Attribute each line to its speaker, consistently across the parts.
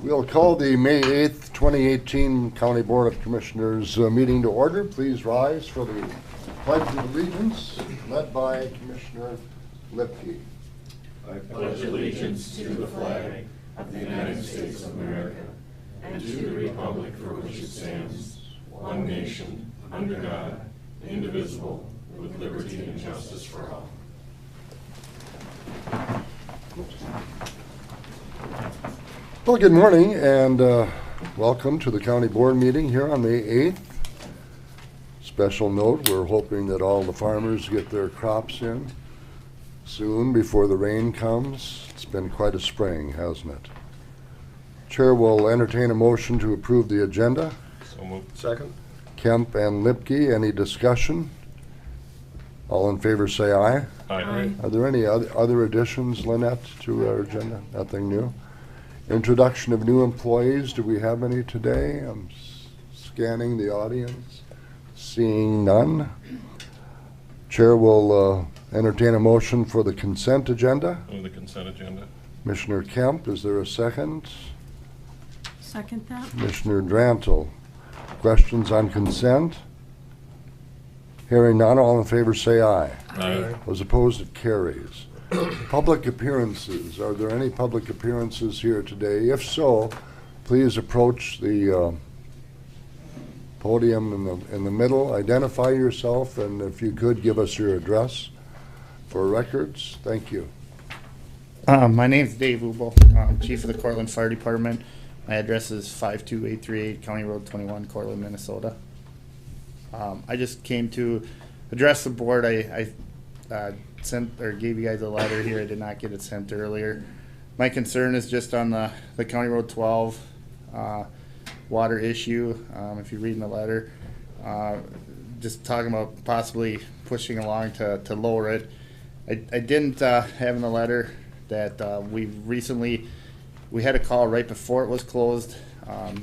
Speaker 1: We'll call the May 8th, 2018 County Board of Commissioners meeting to order. Please rise for the Pledge of Allegiance, led by Commissioner Lipke.
Speaker 2: I pledge allegiance to the flag of the United States of America and to the republic for which it stands, one nation, under God, indivisible, with liberty and justice for all.
Speaker 1: Well, good morning and welcome to the County Board meeting here on May 8th. Special note, we're hoping that all the farmers get their crops in soon before the rain comes. It's been quite a spring, hasn't it? Chair will entertain a motion to approve the agenda.
Speaker 2: So moved. Second.
Speaker 1: Kemp and Lipke, any discussion? All in favor say aye.
Speaker 2: Aye.
Speaker 1: Are there any other additions, Lynette, to our agenda? Nothing new? Introduction of new employees, do we have any today? I'm scanning the audience, seeing none. Chair will entertain a motion for the consent agenda.
Speaker 2: Move the consent agenda.
Speaker 1: Commissioner Kemp, is there a second?
Speaker 3: Second that.
Speaker 1: Commissioner Drantle. Questions on consent? Hearing none, all in favor say aye.
Speaker 2: Aye.
Speaker 1: Those opposed, it carries. Public appearances. Are there any public appearances here today? If so, please approach the podium in the middle. Identify yourself, and if you could, give us your address for records. Thank you.
Speaker 4: My name's Dave Ubel. I'm Chief of the Cortland Fire Department. My address is 52838 County Road 21, Cortland, Minnesota. I just came to address the board. I sent or gave you guys a letter here. I did not get it sent earlier. My concern is just on the County Road 12 water issue. If you're reading the letter, just talking about possibly pushing along to lower it. I didn't have in the letter that we had a call right before it was closed.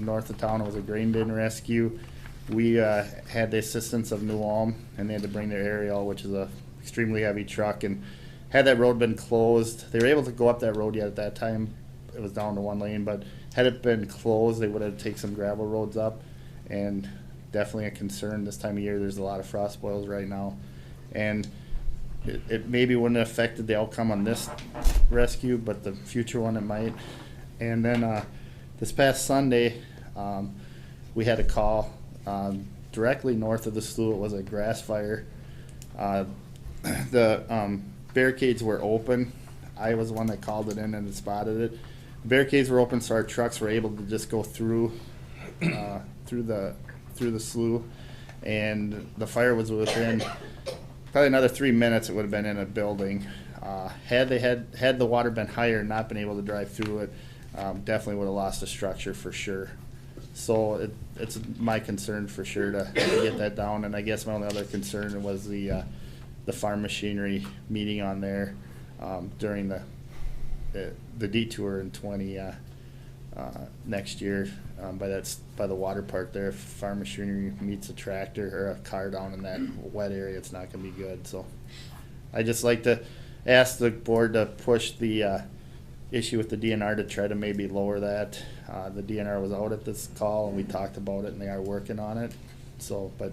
Speaker 4: North of town, it was a grain bin rescue. We had the assistance of New Ulm, and they had to bring their aerial, which is a extremely heavy truck, and had that road been closed, they were able to go up that road yet at that time. It was down to one lane, but had it been closed, they would have taken some gravel roads up, and definitely a concern this time of year. There's a lot of frost boils right now, and it maybe wouldn't have affected the outcome on this rescue, but the future one it might. And then this past Sunday, we had a call directly north of the slough. It was a grass fire. The barricades were open. I was the one that called it in and spotted it. The barricades were open, so our trucks were able to just go through the slough, and the fire was within probably another 3 minutes. It would have been in a building. Had the water been higher and not been able to drive through it, definitely would have lost the structure for sure. So it's my concern for sure to get that down. And I guess my only other concern was the farm machinery meeting on there during the detour in next year by the water park there. If farm machinery meets a tractor or a car down in that wet area, it's not going to be good. So I just like to ask the board to push the issue with the DNR to try to maybe lower that. The DNR was out at this call, and we talked about it, and they are working on it. So, but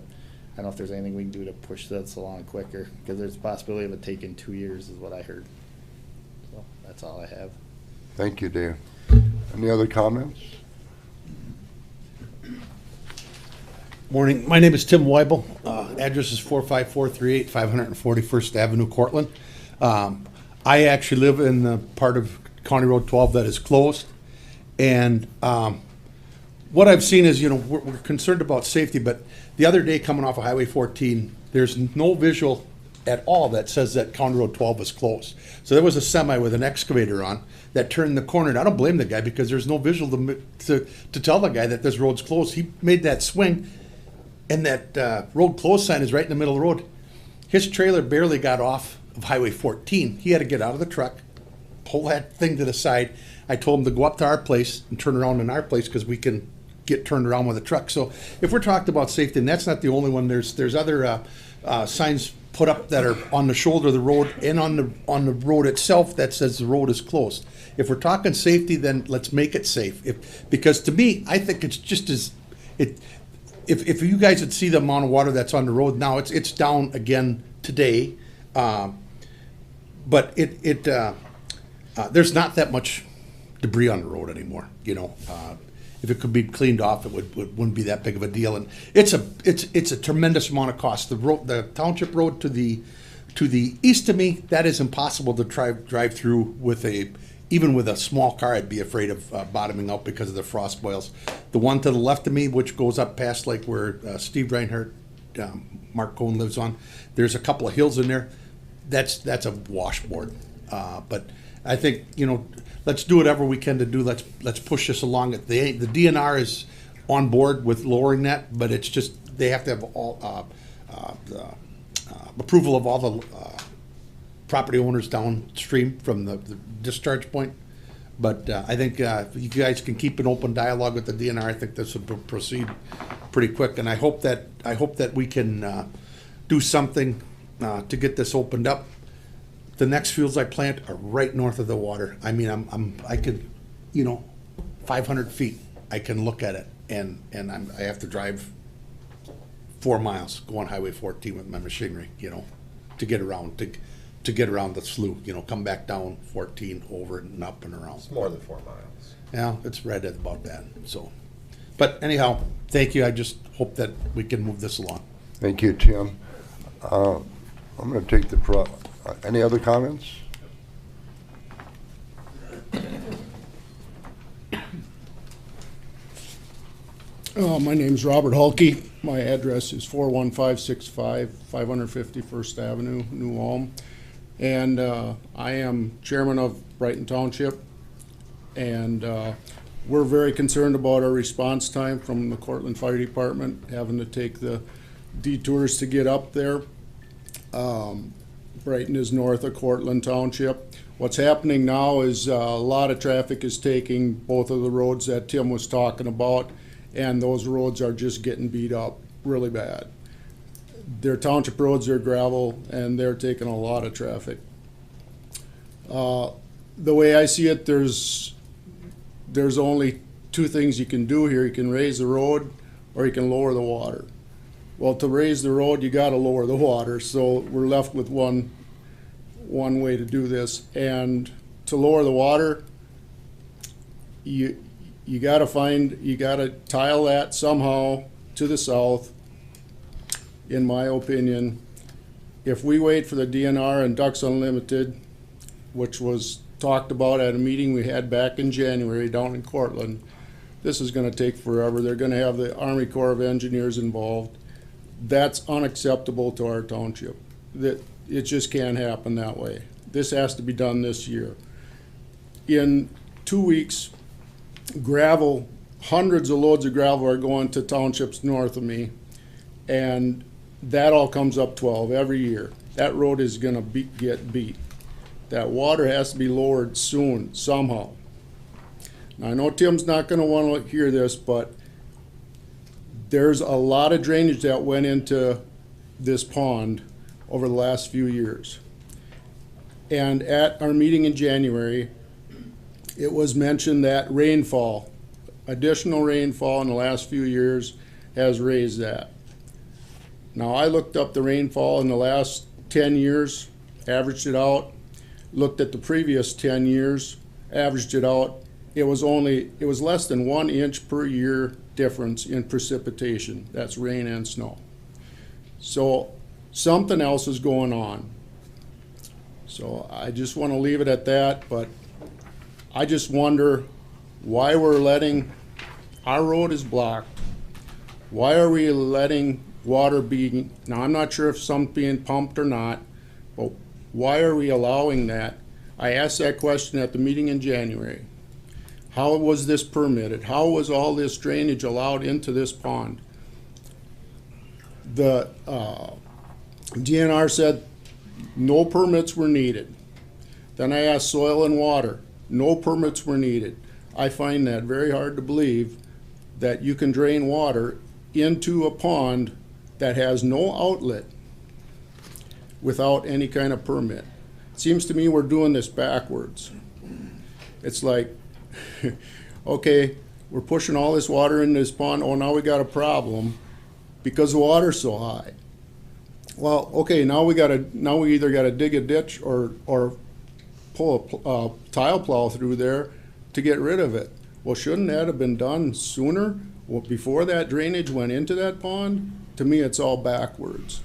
Speaker 4: I don't know if there's anything we can do to push this along quicker, because there's a possibility of it taking 2 years is what I heard. So that's all I have.
Speaker 1: Thank you, Dave. Any other comments?
Speaker 5: Morning. My name is Tim Weibel. Address is 45438 541st Avenue, Cortland. I actually live in the part of County Road 12 that is closed. And what I've seen is, we're concerned about safety, but the other day coming off of Highway 14, there's no visual at all that says that County Road 12 is closed. So there was a semi with an excavator on that turned the corner. And I don't blame the guy, because there's no visual to tell the guy that this road's closed. He made that swing, and that road closed sign is right in the middle of the road. His trailer barely got off of Highway 14. He had to get out of the truck, pull that thing to the side. I told him to go up to our place and turn around in our place, because we can get turned around with a truck. So if we're talking about safety, and that's not the only one, there's other signs put up that are on the shoulder of the road and on the road itself that says the road is closed. If we're talking safety, then let's make it safe. Because to me, I think it's just as if you guys would see the amount of water that's on the road now, it's down again today, but there's not that much debris on the road anymore. You know, if it could be cleaned off, it wouldn't be that big of a deal. And it's a tremendous amount of cost. The township road to the east of me, that is impossible to drive through even with a small car. I'd be afraid of bottoming out because of the frost boils. The one to the left of me, which goes up past like where Steve Reinhardt, Mark Cohn lives on, there's a couple of hills in there. That's a washboard. But I think, you know, let's do whatever we can to do. Let's push this along. The DNR is on board with lowering that, but it's just they have to have all the approval of all the property owners downstream from the discharge point. But I think if you guys can keep an open dialogue with the DNR, I think this would proceed pretty quick. And I hope that we can do something to get this opened up. The next fuels I plant are right north of the water. I mean, I could, you know, 500 feet. I can look at it, and I have to drive 4 miles, go on Highway 14 with my machinery, you know, to get around to get around the slough. You know, come back down 14, over and up and around.
Speaker 2: It's more than 4 miles.
Speaker 5: Yeah, it's right at about that. So, but anyhow, thank you. I just hope that we can move this along.
Speaker 1: Thank you, Tim. I'm going to take any other comments?
Speaker 6: My name's Robert Hulke. My address is 41565 551st Avenue, New Ulm. And I am chairman of Brighton Township. And we're very concerned about our response time from the Cortland Fire Department, having to take the detours to get up there. Brighton is north of Cortland Township. What's happening now is a lot of traffic is taking both of the roads that Tim was talking about, and those roads are just getting beat up really bad. They're township roads, they're gravel, and they're taking a lot of traffic. The way I see it, there's only two things you can do here. You can raise the road or you can lower the water. Well, to raise the road, you gotta lower the water, so we're left with one way to do this. And to lower the water, you gotta tile that somehow to the south, in my opinion. If we wait for the DNR and Ducks Unlimited, which was talked about at a meeting we had back in January down in Cortland, this is gonna take forever. They're gonna have the Army Corps of Engineers involved. That's unacceptable to our township. It just can't happen that way. This has to be done this year. In 2 weeks, gravel, hundreds of loads of gravel are going to townships north of me, and that all comes up 12 every year. That road is gonna get beat. That water has to be lowered soon, somehow. Now, I know Tim's not gonna wanna hear this, but there's a lot of drainage that went into this pond over the last few years. And at our meeting in January, it was mentioned that rainfall, additional rainfall in the last few years has raised that. Now, I looked up the rainfall in the last 10 years, averaged it out, looked at the previous 10 years, averaged it out. It was less than 1 inch per year difference in precipitation. That's rain and snow. So something else is going on. So I just want to leave it at that, but I just wonder why we're letting, our road is blocked. Why are we letting water be, now I'm not sure if something's being pumped or not, but why are we allowing that? I asked that question at the meeting in January. How was this permitted? How was all this drainage allowed into this pond? The DNR said no permits were needed. Then I asked soil and water. No permits were needed. I find that very hard to believe that you can drain water into a pond that has no outlet. without any kind of permit. It seems to me we're doing this backwards. It's like, okay, we're pushing all this water in this pond, oh, now we got a problem because the water's so high. Well, okay, now we either gotta dig a ditch or pull a tile plow through there to get rid of it. Well, shouldn't that have been done sooner, before that drainage went into that pond? To me, it's all backwards.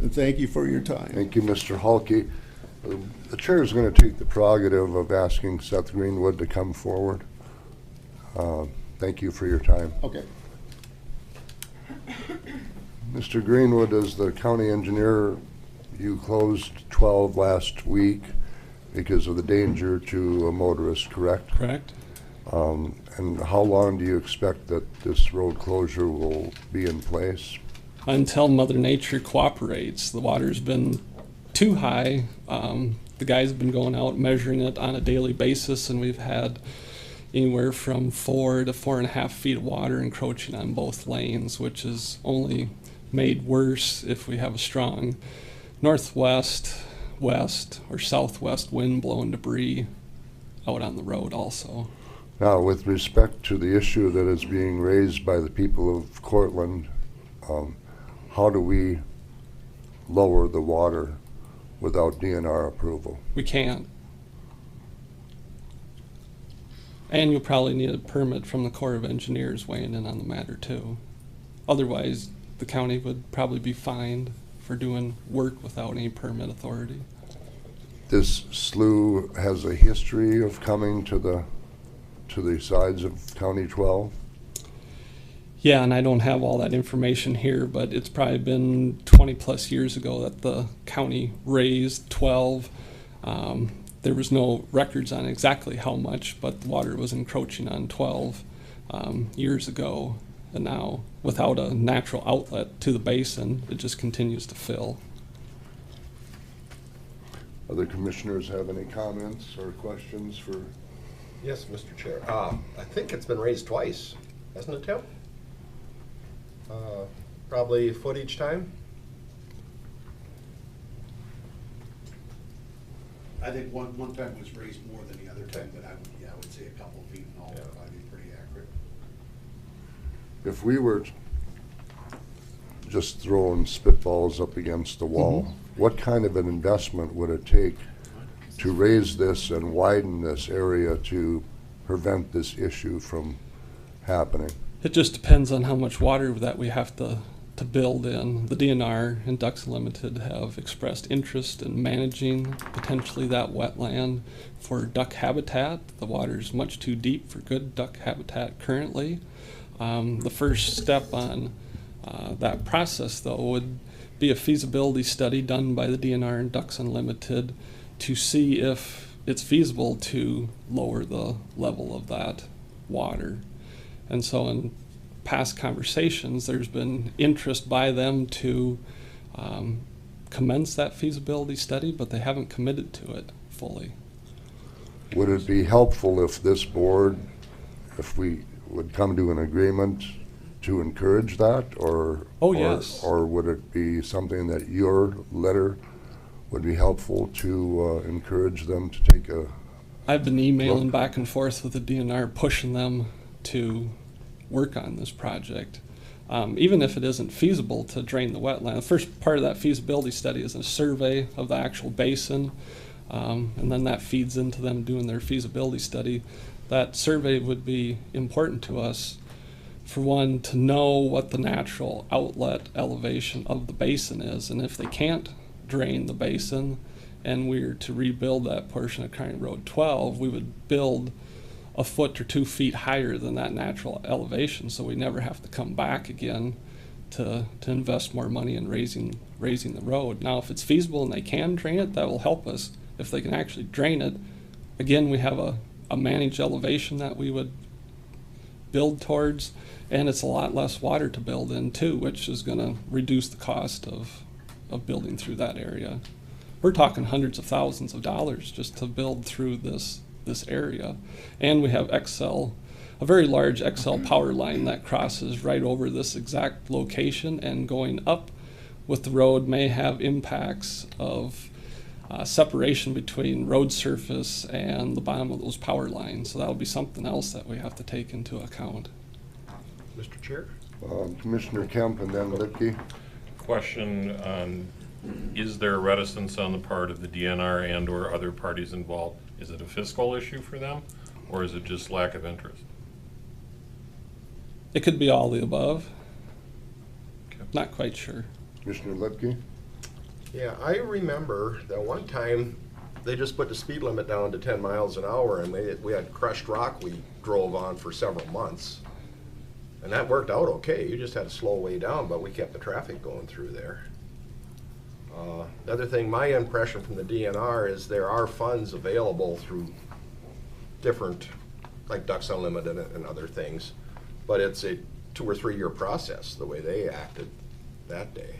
Speaker 6: And thank you for your time.
Speaker 1: Thank you, Mr. Halke. The chair is going to take the prerogative of asking Seth Greenwood to come forward. Thank you for your time.
Speaker 6: Okay.
Speaker 1: Mr. Greenwood, as the county engineer, you closed 12 last week because of the danger to a motorist, correct?
Speaker 7: Correct.
Speaker 1: And how long do you expect that this road closure will be in place?
Speaker 7: Until Mother Nature cooperates. The water's been too high. The guys have been going out measuring it on a daily basis, and we've had anywhere from 4 to 4.5 feet of water encroaching on both lanes, which is only made worse if we have a strong northwest, west, or southwest wind blowing debris out on the road also.
Speaker 1: Now, with respect to the issue that is being raised by the people of Cortland, how do we lower the water without DNR approval?
Speaker 7: We can't. And you'll probably need a permit from the Corps of Engineers weighing in on the matter too. Otherwise, the county would probably be fined for doing work without any permit authority.
Speaker 1: This slough has a history of coming to the sides of County 12.
Speaker 7: Yeah, and I don't have all that information here, but it's probably been 20 plus years ago that the county raised 12. There was no records on exactly how much, but the water was encroaching on 12 years ago. And now, without a natural outlet to the basin, it just continues to fill.
Speaker 1: Other commissioners have any comments or questions for?
Speaker 8: Yes, Mr. Chair. I think it's been raised twice, hasn't it, Tim? Probably a foot each time?
Speaker 5: I think one time was raised more than the other time, but I would say a couple feet in all, would probably be pretty accurate.
Speaker 1: If we were just throwing spitballs up against the wall, what kind of an investment would it take to raise this and widen this area to prevent this issue from happening?
Speaker 7: It just depends on how much water that we have to build in. The DNR and Ducks Unlimited have expressed interest in managing potentially that wetland for duck habitat. The water's much too deep for good duck habitat currently. The first step on that process, though, would be a feasibility study done by the DNR and Ducks Unlimited to see if it's feasible to lower the level of that water. And so in past conversations, there's been interest by them to commence that feasibility study, but they haven't committed to it fully.
Speaker 1: Would it be helpful if this board, if we would come to an agreement to encourage that, or
Speaker 7: Oh, yes.
Speaker 1: or would it be something that your letter would be helpful to encourage them to take a?
Speaker 7: I've been emailing back and forth with the DNR, pushing them to work on this project. Even if it isn't feasible to drain the wetland, the first part of that feasibility study is a survey of the actual basin, and then that feeds into them doing their feasibility study. That survey would be important to us, for one, to know what the natural outlet elevation of the basin is, and if they can't drain the basin and we're to rebuild that portion of County Road 12, we would build a foot or 2 feet higher than that natural elevation, so we never have to come back again to invest more money in raising the road. Now, if it's feasible and they can drain it, that will help us. If they can actually drain it, again, we have a managed elevation that we would build towards, and it's a lot less water to build in too, which is going to reduce the cost of building through that area. We're talking hundreds of thousands of dollars just to build through this area. And we have a very large XL power line that crosses right over this exact location, and going up with the road may have impacts of separation between road surface and the bottom of those power lines. So that'll be something else that we have to take into account.
Speaker 8: Mr. Chair?
Speaker 1: Commissioner Kemp and then Lipke.
Speaker 2: Question on, is there reticence on the part of the DNR and or other parties involved? Is it a fiscal issue for them, or is it just lack of interest?
Speaker 7: It could be all the above.
Speaker 2: Okay.
Speaker 7: Not quite sure.
Speaker 1: Commissioner Lipke.
Speaker 8: Yeah, I remember that one time they just put the speed limit down to 10 miles an hour, and we had crushed rock we drove on for several months. And that worked out okay. You just had to slow way down, but we kept the traffic going through there. The other thing, my impression from the DNR is there are funds available through different, like Ducks Unlimited and other things, but it's a 2 or 3 year process, the way they acted that day.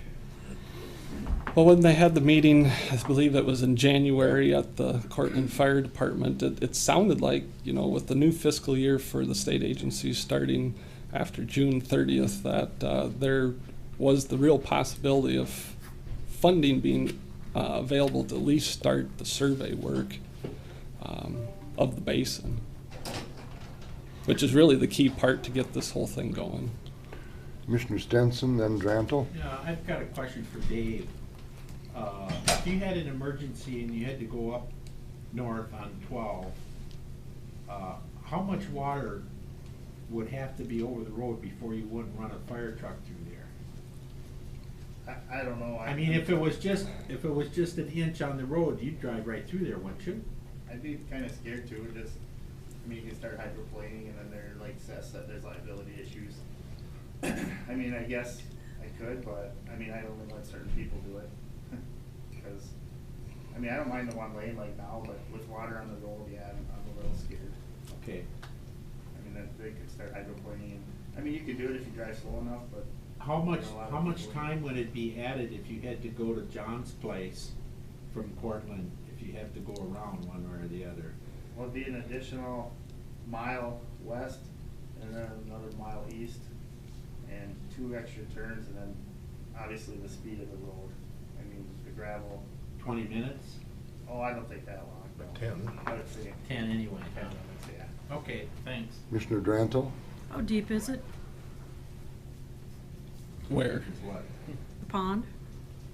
Speaker 7: Well, when they had the meeting, I believe it was in January at the Cortland Fire Department, it sounded like, you know, with the new fiscal year for the state agencies starting after June 30th, that there was the real possibility of funding being available to at least start the survey work of the basin, which is really the key part to get this whole thing going.
Speaker 1: Commissioner Stenson, then Drantle.
Speaker 9: Yeah, I've got a question for Dave. If you had an emergency and you had to go up north on 12, how much water would have to be over the road before you wouldn't run a fire truck through there?
Speaker 4: I don't know.
Speaker 9: I mean, if it was just an inch on the road, you'd drive right through there, wouldn't you?
Speaker 4: I'd be kind of scared too. Just, I mean, you can start hydroplaning, and then there, like Seth said, there's liability issues. I mean, I guess I could, but I mean, I only let certain people do it. Because, I mean, I don't mind the one lane like now, but with water on the road, yeah, I'm a little scared.
Speaker 9: Okay.
Speaker 4: I mean, then they could start hydroplaning. I mean, you could do it if you drive slow enough, but.
Speaker 9: How much,
Speaker 4: you know, a lot
Speaker 9: how
Speaker 4: of
Speaker 9: much
Speaker 4: people-
Speaker 9: time would it be added if you had to go to John's place from Cortland, if you have to go around one way or the other?
Speaker 4: Well, it'd be an additional mile west, and then another mile east, and 2 extra turns, and then obviously the speed of the road. I mean, the gravel.
Speaker 9: 20 minutes?
Speaker 4: Oh, I don't think that long. no.
Speaker 8: 10.
Speaker 4: I would say
Speaker 9: 10 anyway.
Speaker 4: 10 minutes, yeah.
Speaker 9: Okay, thanks.
Speaker 1: Commissioner Drantle.
Speaker 3: How deep is it,
Speaker 7: Where?
Speaker 9: What?
Speaker 3: the pond?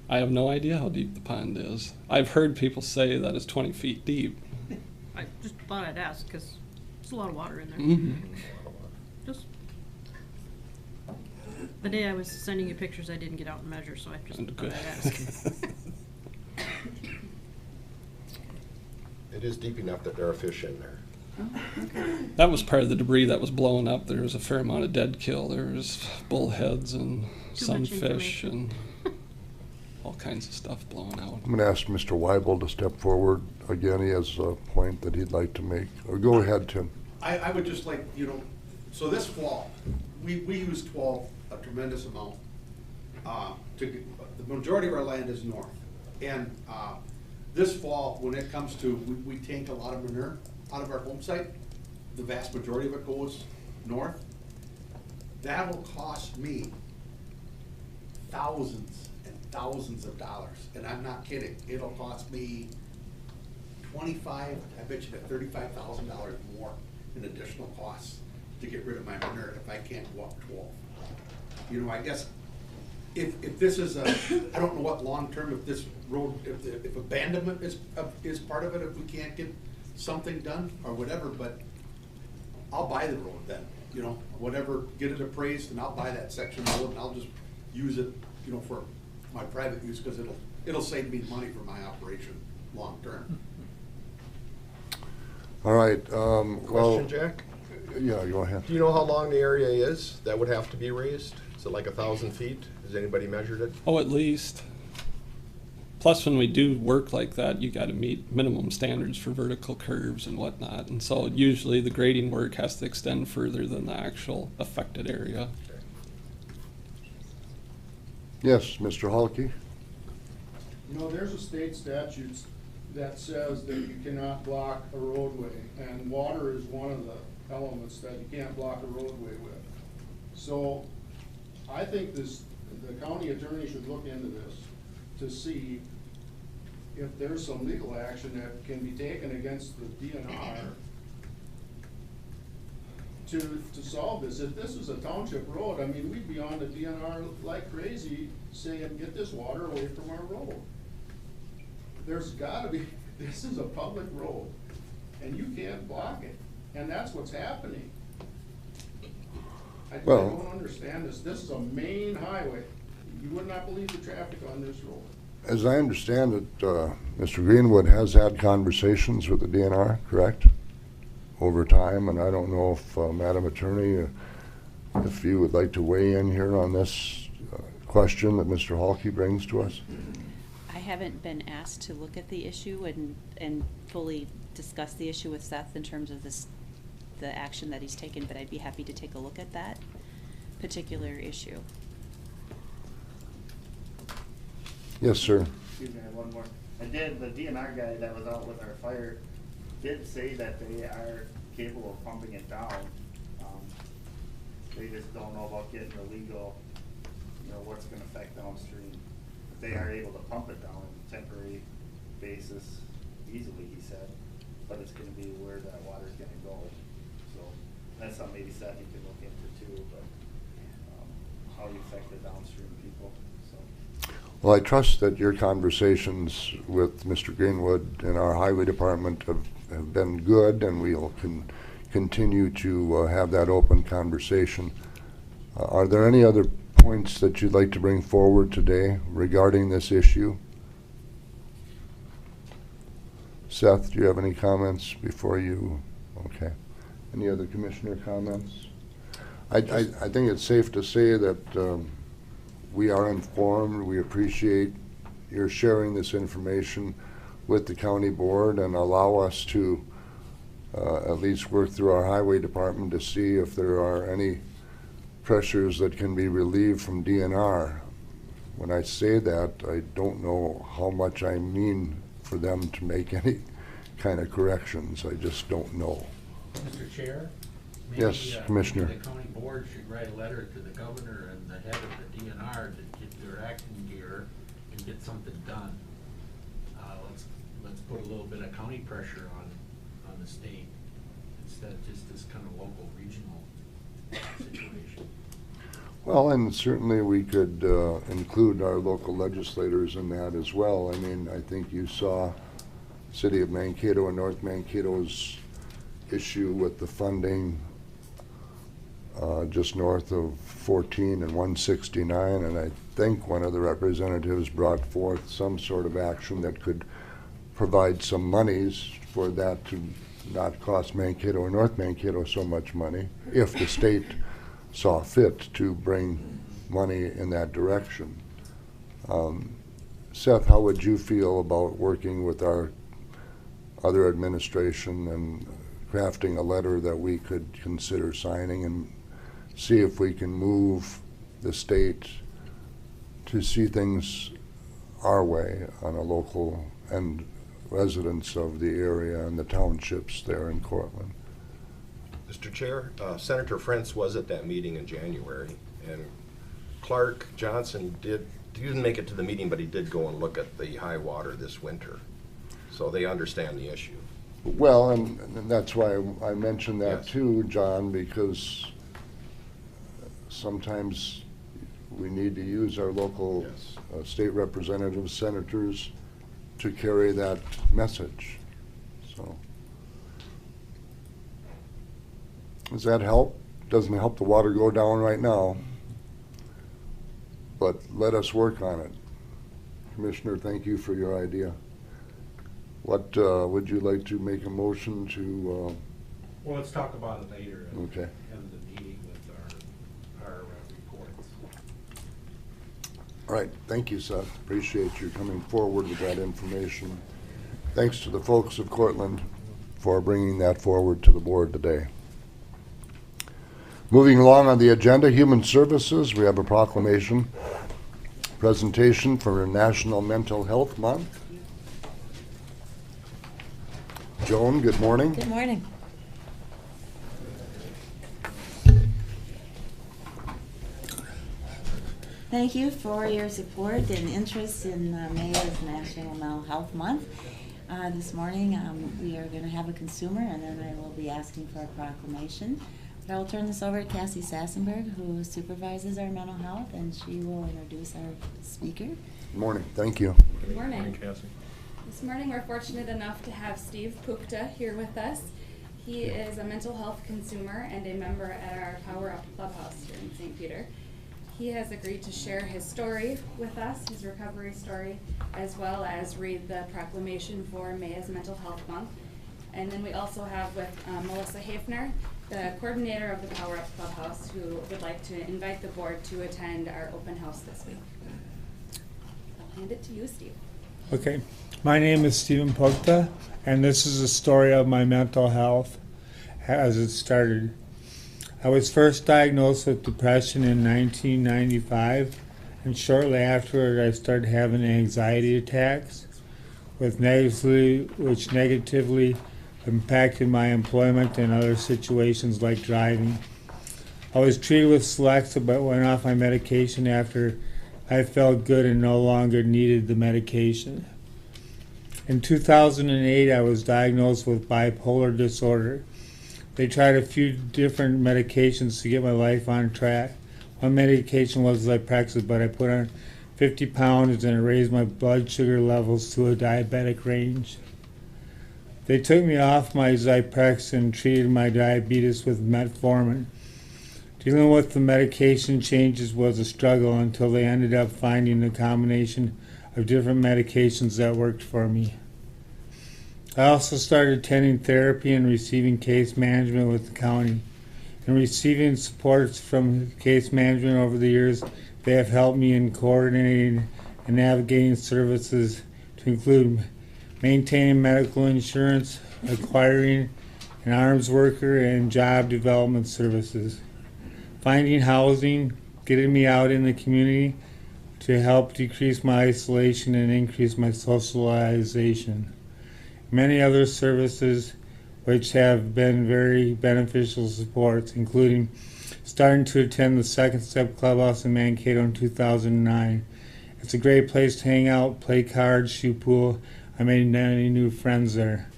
Speaker 7: I have no idea how deep the pond is. I've heard people say that it's 20 feet deep.
Speaker 3: I just thought I'd ask, because there's a lot of water in there.
Speaker 7: Mhm.
Speaker 3: Just, the day I was sending you pictures, I didn't get out and measure, so I just thought
Speaker 7: Good.
Speaker 3: I'd ask.
Speaker 8: It is deep enough that there are fish in there.
Speaker 7: That was part of the debris that was blowing up. There was a fair amount of dead kill. There was bullheads and
Speaker 3: Too much
Speaker 7: sunfish
Speaker 3: information.
Speaker 7: and all kinds of stuff blowing out.
Speaker 1: I'm going to ask Mr. Weibel to step forward again. He has a point that he'd like to make. Or go ahead, Tim.
Speaker 5: I would just like, you know, so this fall, we use 12 a tremendous amount. The majority of our land is north. And this fall, when it comes to, we tank a lot of manure out of our home site. The vast majority of it goes north. That will cost me thousands and thousands of dollars. And I'm not kidding. It'll cost me 25, I bet you that $35,000 more in additional costs to get rid of my manure if I can't go up 12. You know, I guess if this is a, I don't know what long-term, if this road, if abandonment is part of it, if we can't get something done or whatever, but I'll buy the road then, you know, whatever, get it appraised and I'll buy that section of road and I'll just use it, you know, for my private use because it'll save me money for my operation long-term.
Speaker 1: All right. Well,
Speaker 8: Question, Jack?
Speaker 1: yeah, go ahead.
Speaker 8: Do you know how long the area is that would have to be raised? Is it like 1,000 feet? Has anybody measured it?
Speaker 7: Oh, at least. Plus, when we do work like that, you got to meet minimum standards for vertical curves and whatnot. And so usually the grading work has to extend further than the actual affected area.
Speaker 1: Yes, Mr. Halke.
Speaker 6: You know, there's a state statute that says that you cannot block a roadway, and water is one of the elements that you can't block a roadway with. So I think this the county attorney should look into this to see if there's some legal action that can be taken against the DNR to solve this. If this was a township road, I mean, we'd be on the DNR like crazy saying, get this water away from our road. There's gotta be, this is a public road, and you can't block it, and that's what's happening. I
Speaker 1: Well-
Speaker 6: don't understand this. This is a main highway. You would not believe the traffic on this road.
Speaker 1: As I understand it, Mr. Greenwood has had conversations with the DNR, correct? Over time, and I don't know if, Madam Attorney, if you would like to weigh in here on this question that Mr. Halke brings to us?
Speaker 10: I haven't been asked to look at the issue and fully discuss the issue with Seth in terms of the action that he's taken, but I'd be happy to take a look at that particular issue.
Speaker 1: Yes, sir.
Speaker 4: Excuse me, I have one more. The DNR guy that was out with our fire did say that they are capable of pumping it down. They just don't know about getting the legal, what's gonna affect downstream. But they are able to pump it down on a temporary basis easily, he said, but it's gonna be where that water's gonna go. So that's something maybe Seth you could look into too, but, how you affect the downstream people, so.
Speaker 1: Well, I trust that your conversations with Mr. Greenwood and our highway department have been good, and we'll continue to have that open conversation. Are there any other points that you'd like to bring forward today regarding this issue? Seth, do you have any comments before you? Okay. Any other commissioner comments? I think it's safe to say that we are informed. We appreciate your sharing this information with the county board and allow us to at least work through our highway department to see if there are any pressures that can be relieved from DNR. When I say that, I don't know how much I mean for them to make any kind of corrections. I just don't know.
Speaker 11: Mr. Chair?
Speaker 1: Yes, Commissioner.
Speaker 11: Maybe the county board should write a letter to the governor and the head of the DNR to get their acting gear and get something done. Let's put a little bit of county pressure on the state instead of just this kind of local regional situation.
Speaker 1: Well, and certainly we could include our local legislators in that as well. I mean, I think you saw City of Mankato and North Mankato's issue with the funding just north of 14 and 169, and I think one of the representatives brought forth some sort of action that could provide some monies for that to not cost Mankato or North Mankato so much money if the state saw fit to bring money in that direction. Seth, how would you feel about working with our other administration and crafting a letter that we could consider signing and see if we can move the state to see things our way on a local and residents of the area and the townships there in Cortland?
Speaker 8: Mr. Chair, Senator Frentz was at that meeting in January, and Clark Johnson didn't make it to the meeting, but he did go and look at the high water this winter. So they understand the issue.
Speaker 1: Well, and that's why I mentioned that
Speaker 8: Yes.
Speaker 1: too, John, because sometimes we need to use our local
Speaker 8: Yes.
Speaker 1: State representatives, senators, to carry that message. So, does that help? Doesn't help the water go down right now, but let us work on it. Commissioner, thank you for your idea. What would you like to make a motion to?
Speaker 11: Well, let's talk about it later at
Speaker 1: Okay.
Speaker 11: the end of the meeting with our reports.
Speaker 1: All right, thank you, Seth. Appreciate you coming forward with that information. Thanks to the folks of Cortland for bringing that forward to the board today. Moving along on the agenda, Human Services, we have a proclamation presentation for National Mental Health Month. Joan, good morning.
Speaker 12: Good morning. Thank you for your support and interest in May as National Mental Health Month. This morning we are going to have a consumer and then I will be asking for a proclamation. But I will turn this over to Cassie Sassenberg, who supervises our mental health, and she will introduce our speaker.
Speaker 1: Good morning. Thank you.
Speaker 13: Good morning.
Speaker 2: Cassie.
Speaker 13: This morning we're fortunate enough to have Steve Pukta here with us. He is a mental health consumer and a member at our Power Up Clubhouse here in St. Peter. He has agreed to share his story with us, his recovery story, as well as read the proclamation for May as Mental Health Month. And then we also have with Melissa Hafner, the coordinator of the Power Up Clubhouse, who would like to invite the board to attend our open house this week. I'll hand it to you, Steve.
Speaker 14: Okay, my name is Stephen Pogta, and this is a story of my mental health as it started. I was first diagnosed with depression in 1995, and shortly afterward I started having anxiety attacks, which negatively impacted my employment and other situations like driving. I was treated with Celexa but went off my medication after I felt good and no longer needed the medication. In 2008, I was diagnosed with bipolar disorder. They tried a few different medications to get my life on track. One medication was Zyprexa, but I put on 50 pounds and it raised my blood sugar levels to a diabetic range. They took me off my Zyprexa and treated my diabetes with metformin. Dealing with the medication changes was a struggle until they ended up finding a combination of different medications that worked for me. I also started attending therapy and receiving case management with the county. In receiving supports from case management over the years, they have helped me in coordinating and navigating services to include maintaining medical insurance, acquiring an arms worker, and job development services. Finding housing, getting me out in the community to help decrease my isolation and increase my socialization. Many other services which have been very beneficial supports, including starting to attend the Second Step Clubhouse in Mankato in 2009. It's a great place to hang out, play cards, shoot pool. I made many new friends there.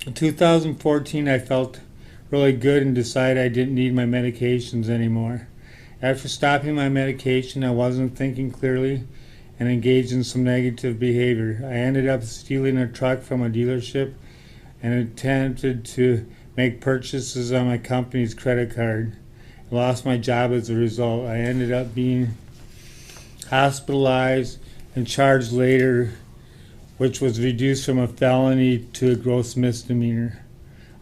Speaker 14: In 2014, I felt really good and decided I didn't need my medications anymore. After stopping my medication, I wasn't thinking clearly and engaged in some negative behavior. I ended up stealing a truck from a dealership and attempted to make purchases on my company's credit card. I lost my job as a result. I ended up being hospitalized and charged later, which was reduced from a felony to a gross misdemeanor.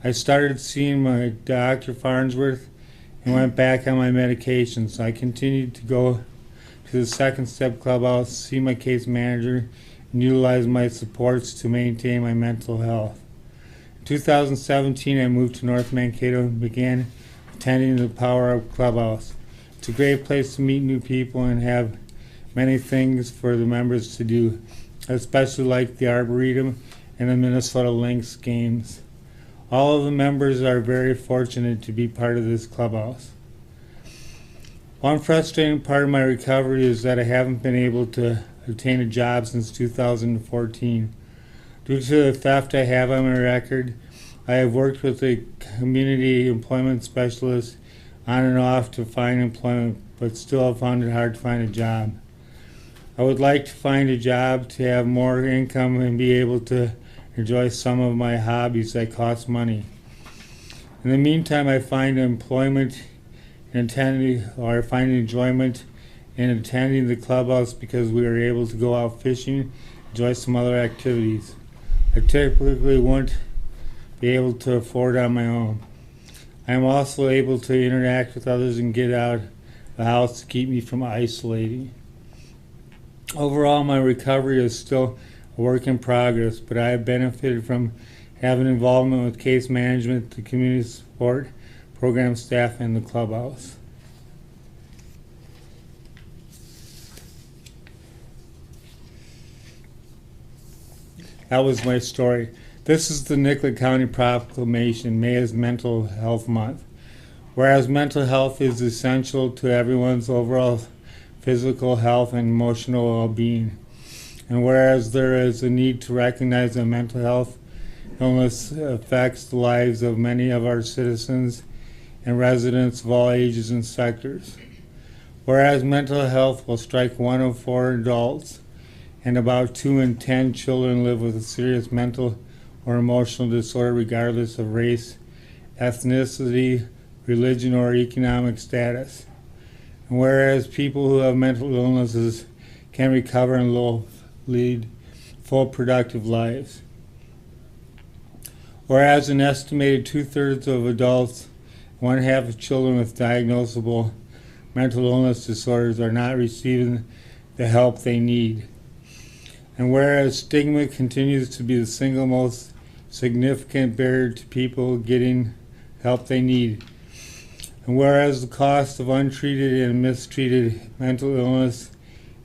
Speaker 14: I started seeing my Dr. Farnsworth and went back on my medications. I continued to go to the Second Step Clubhouse, see my case manager, and utilize my supports to maintain my mental health. In 2017, I moved to North Mankato and began attending the Power Up Clubhouse. It's a great place to meet new people and have many things for the members to do. I especially like the Arboretum and the Minnesota Lynx games. All of the members are very fortunate to be part of this clubhouse. One frustrating part of my recovery is that I haven't been able to obtain a job since 2014. Due to the theft I have on my record, I have worked with a community employment specialist on and off to find employment, but still have found it hard to find a job. I would like to find a job to have more income and be able to enjoy some of my hobbies that cost money. In the meantime, I find employment in attending, or I find enjoyment in attending the clubhouse because we are able to go out fishing, enjoy some other activities I typically wouldn't be able to afford on my own. I am also able to interact with others and get out of the house to keep me from isolating. Overall, my recovery is still a work in progress, but I have benefited from having involvement with case management, the community support, program staff, and the clubhouse. That was my story. This is the Nicollet County Proclamation, May is Mental Health Month. Whereas mental health is essential to everyone's overall physical health, and emotional well-being. And whereas there is a need to recognize that mental health illness affects the lives of many of our citizens and residents of all ages and sectors. Whereas mental health will strike 1 of 4 adults and about 2 in 10 children live with a serious mental or emotional disorder regardless of race, ethnicity, religion, or economic status. And whereas people who have mental illnesses can recover and lead full productive lives. Whereas an estimated 2/3 of adults, 1/2 of children with diagnosable mental illness disorders are not receiving the help they need. And whereas stigma continues to be the single most significant barrier to people getting help they need. And whereas the cost of untreated and mistreated mental illness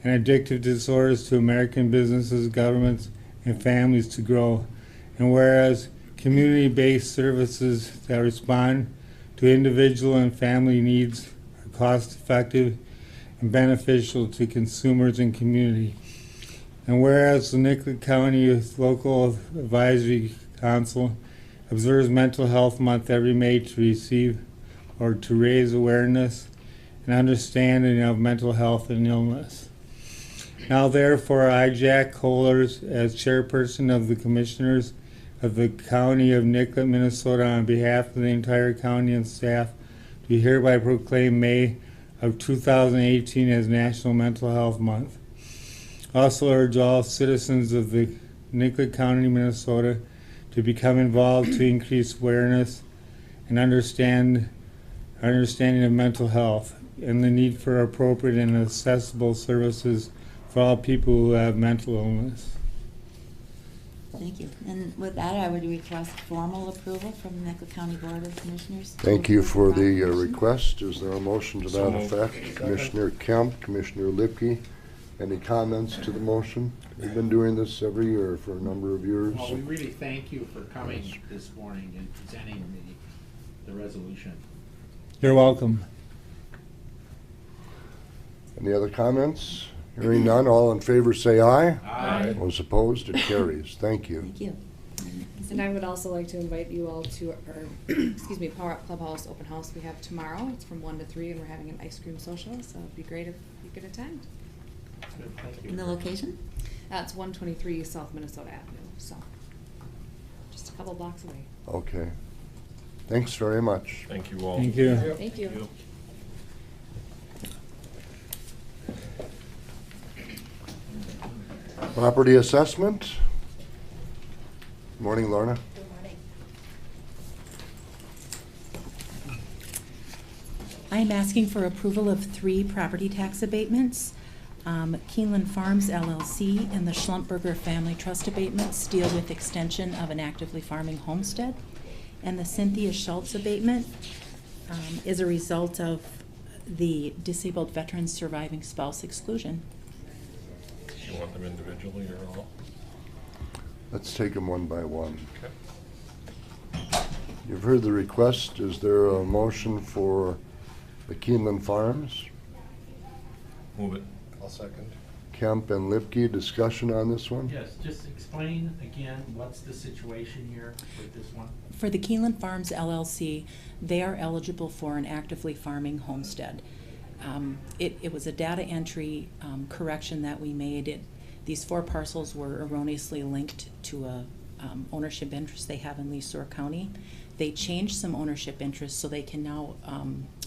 Speaker 14: and addictive disorders to American businesses, governments, and families to grow. And whereas community-based services that respond to individual and family needs are cost-effective and beneficial to consumers and community. And whereas the Nicollet County Local Advisory Council observes Mental Health Month every May to receive or to raise awareness and understanding of mental health and illness. Now therefore, I, Jack Kohlers, as chairperson of the Commissioners of the County of Nicollet, Minnesota, on behalf of the entire county and staff, do hereby proclaim May of 2018 as National Mental Health Month. Also urge all citizens of the Nicollet County, Minnesota, to become involved to increase awareness and understanding of mental health and the need for appropriate and accessible services for all people who have mental illness.
Speaker 12: Thank you. And with that, I would request formal approval from the Nicollet County Board of Commissioners.
Speaker 1: Thank you for the
Speaker 12: Proclamation.
Speaker 1: request. Is there a motion to
Speaker 2: So
Speaker 1: that
Speaker 2: moved.
Speaker 1: effect? Commissioner Kemp, Commissioner Lipke, any comments to the motion? We've been doing this every year for a number of years.
Speaker 9: Well, we really thank you for coming this morning and presenting the resolution.
Speaker 14: You're welcome.
Speaker 1: Any other comments? Hearing none, all in favor say aye.
Speaker 9: Aye.
Speaker 1: Those opposed, it carries. Thank you.
Speaker 12: Thank you.
Speaker 15: And I would also like to invite you all to our, excuse me, Power Up Clubhouse open house we have tomorrow. It's from 1 to 3 and we're having an ice cream social, so it'd be great if you could attend.
Speaker 9: Good, thank you.
Speaker 12: And the location?
Speaker 15: It's 123 South Minnesota Avenue, so just a couple blocks away.
Speaker 1: Okay. Thanks very much.
Speaker 2: Thank you all.
Speaker 14: Thank you.
Speaker 15: Thank you.
Speaker 1: Property assessment. Morning, Lorna.
Speaker 16: I am asking for approval of 3 property tax abatements. Keeneland Farms LLC and the Schlumpberger Family Trust abatements deal with extension of an actively farming homestead. And the Cynthia Schultz abatement is a result of the disabled veteran's surviving spouse exclusion.
Speaker 2: You want them individually or all?
Speaker 1: Let's take them one by one.
Speaker 2: Okay.
Speaker 1: You've heard the request. Is there a motion for the Keeneland Farms?
Speaker 2: Move it. I'll second.
Speaker 1: Kemp and Lipke, discussion on this one?
Speaker 9: Yes, just explain again, what's the situation here with this one?
Speaker 16: For the Keeneland Farms LLC, they are eligible for an actively farming homestead. It was a data entry correction that we made. These 4 parcels were erroneously linked to a ownership interest they have in Leesore County. They changed some ownership interests so they can now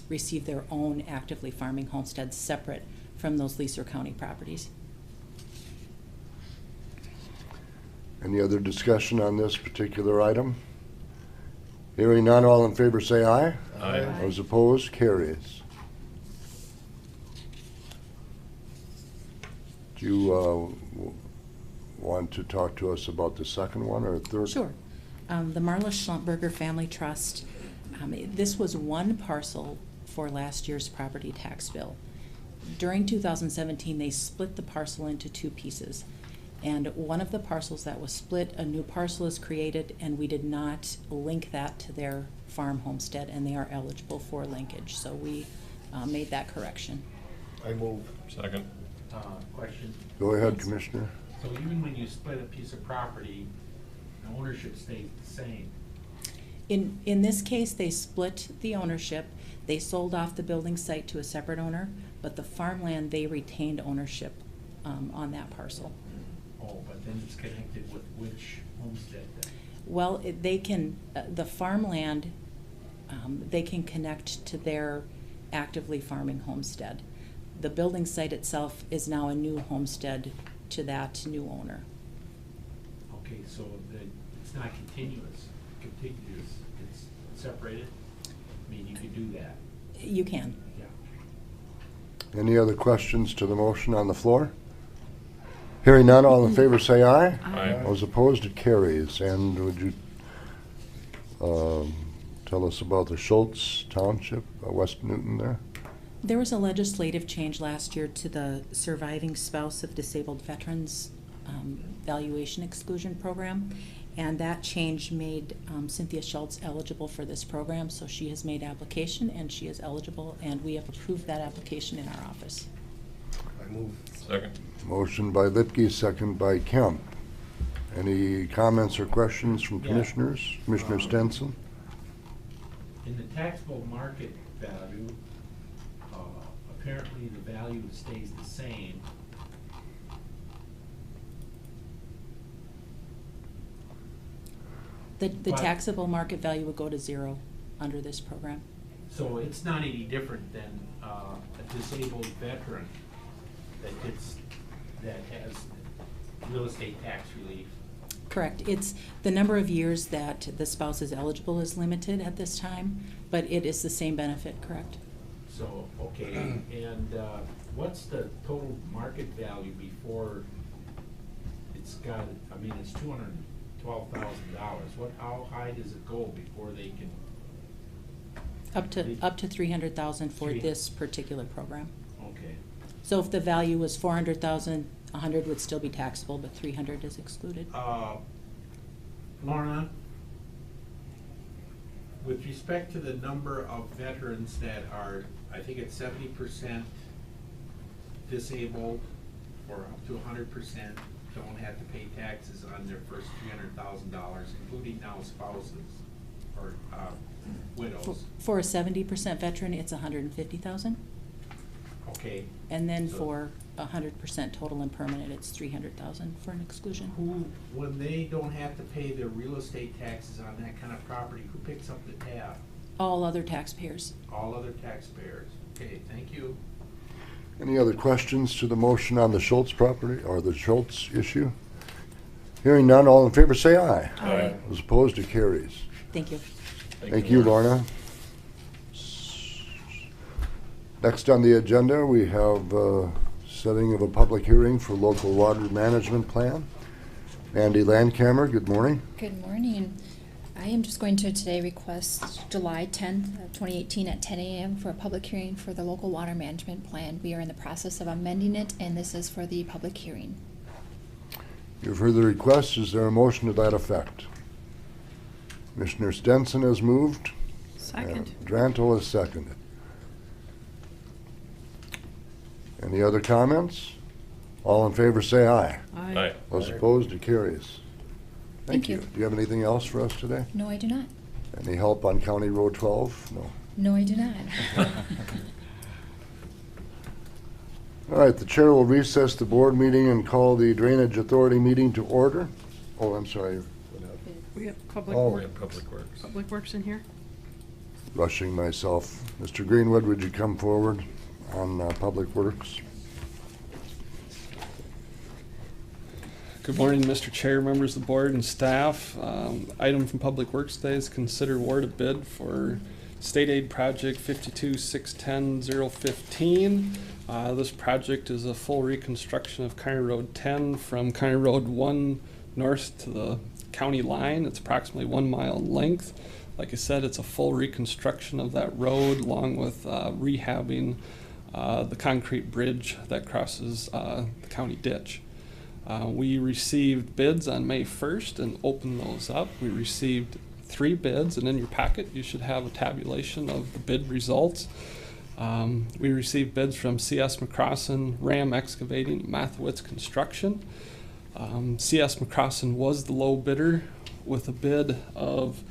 Speaker 16: receive their own actively farming homesteads separate from those Leesore County properties.
Speaker 1: Any other discussion on this particular item? Hearing none, all in favor say aye.
Speaker 2: Aye.
Speaker 1: Those opposed, carries. Do you want to talk to us about the second one or third?
Speaker 16: Sure. The Marla Schlumpberger Family Trust, this was one parcel for last year's property tax bill. During 2017, they split the parcel into 2 pieces. And one of the parcels that was split, a new parcel is created, and we did not link that to their farm homestead, and they are eligible for linkage. So we made that correction.
Speaker 11: I move.
Speaker 2: Second.
Speaker 11: Question.
Speaker 1: Go ahead, Commissioner.
Speaker 11: So even when you split a piece of property, the ownership stays the same?
Speaker 16: In this case, they split the ownership. They sold off the building site to a separate owner, but the farmland, they retained ownership on that parcel.
Speaker 11: Oh, but then it's connected with which homestead then?
Speaker 16: Well, they can, the farmland, they can connect to their actively farming homestead. The building site itself is now a new homestead to that new owner.
Speaker 11: Okay, so it's not contiguous, it's separated? I mean, you could do that.
Speaker 16: You can.
Speaker 11: Yeah.
Speaker 1: Any other questions to the motion on the floor? Hearing none, all in favor say aye.
Speaker 2: Aye.
Speaker 1: Those opposed, it carries. And would you tell us about the Schultz Township, West Newton there?
Speaker 16: There was a legislative change last year to the Surviving Spouse of Disabled Veterans Valuation Exclusion Program, and that change made Cynthia Schultz eligible for this program, so she has made application and she is eligible, and we have approved that application in our office.
Speaker 8: I move.
Speaker 2: Second.
Speaker 1: Motion by Lipke, second by Kemp. Any comments or questions from
Speaker 11: Yeah.
Speaker 1: commissioners? Commissioner Stenson?
Speaker 11: In the taxable market value, apparently the value stays the same.
Speaker 16: The
Speaker 11: But-
Speaker 16: taxable market value would go to zero under this program.
Speaker 11: So it's not any different than a disabled veteran that has real estate tax relief.
Speaker 16: Correct. It's the number of years that the spouse is eligible is limited at this time, but it is the same benefit, correct?
Speaker 11: So, okay, and what's the total market value before it's got, I mean, it's $212,000. How high does it go before they can?
Speaker 16: Up to 300,000 for
Speaker 11: Three.
Speaker 16: this particular program.
Speaker 11: Okay.
Speaker 16: So if the value was 400,000, 100 would still be taxable, but 300 is excluded.
Speaker 11: Lorna, with respect to the number of veterans that are, I think it's 70% disabled or up to 100% don't have to pay taxes on their first $300,000, including now spouses or widows.
Speaker 16: For a 70% veteran, it's 150,000.
Speaker 11: Okay.
Speaker 16: And then
Speaker 11: So-
Speaker 16: for 100% total and permanent, it's 300,000 for an exclusion.
Speaker 11: Who, when they don't have to pay their real estate taxes on that kind of property, who picks up the tab?
Speaker 16: All other taxpayers.
Speaker 11: All other taxpayers. Okay, thank you.
Speaker 1: Any other questions to the motion on the Schultz property or the Schultz issue? Hearing none, all in favor say aye.
Speaker 2: Aye.
Speaker 1: Those opposed, it carries.
Speaker 16: Thank you.
Speaker 1: Thank you, Lorna. Next on the agenda, we have setting of a public hearing for local water management plan. Andy Landcamer, good morning.
Speaker 17: Good morning. I am just going to today request July 10th, 2018 at 10 a.m. for a public hearing for the local water management plan. We are in the process of amending it, and this is for the public hearing.
Speaker 1: You've heard the request. Is there a motion to that effect? Commissioner Stenson has moved.
Speaker 3: Second.
Speaker 1: And Drantle has seconded. Any other comments? All in favor say aye.
Speaker 3: Aye.
Speaker 1: Those opposed, it carries.
Speaker 17: Thank you.
Speaker 1: Do you have anything else for us today?
Speaker 17: No, I do not.
Speaker 1: Any help on County Road 12? No.
Speaker 17: No, I do not.
Speaker 1: All right, the chair will recess the board meeting and call the Drainage Authority meeting to order. Oh, I'm sorry.
Speaker 3: We have Public
Speaker 1: Oh.
Speaker 3: Works.
Speaker 2: Public Works.
Speaker 3: Public Works in here?
Speaker 1: Rushing myself. Mr. Greenwood, would you come forward on Public Works?
Speaker 7: Good morning, Mr. Chair, members of the board, and staff. Item from Public Works today is consider award a bid for State Aid Project 52610015. This project is a full reconstruction of County Road 10 from County Road 1 north to the county line. It's approximately 1 mile in length. Like I said, it's a full reconstruction of that road along with rehabbing the concrete bridge that crosses the county ditch. We received bids on May 1st and opened those up. We received 3 bids, and in your packet you should have a tabulation of the bid results. We received bids from C.S. McCrossin, Ram Excavating, and Mathewitz Construction. C.S. McCrossin was the low bidder with a bid of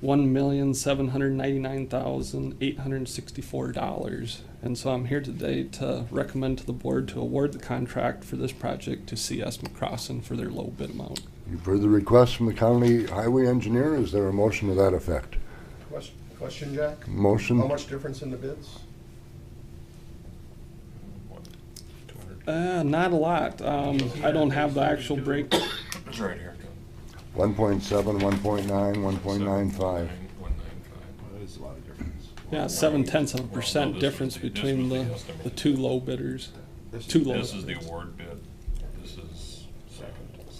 Speaker 7: $1,799,864. And so I'm here today to recommend to the board to award the contract for this project to C.S. McCrossin for their low bid amount.
Speaker 1: You've heard the request from the county highway engineer. Is there a motion to that effect?
Speaker 8: Question, Jack?
Speaker 1: Motion.
Speaker 8: How much difference in the bids?
Speaker 7: Not a lot. I don't have the actual break.
Speaker 2: It's right here.
Speaker 1: 1.7, 1.9, 1.95.
Speaker 2: That is a lot of difference.
Speaker 7: Yeah, 0.7% difference between the two low bidders. Two low.
Speaker 2: This is the award bid. This is second, and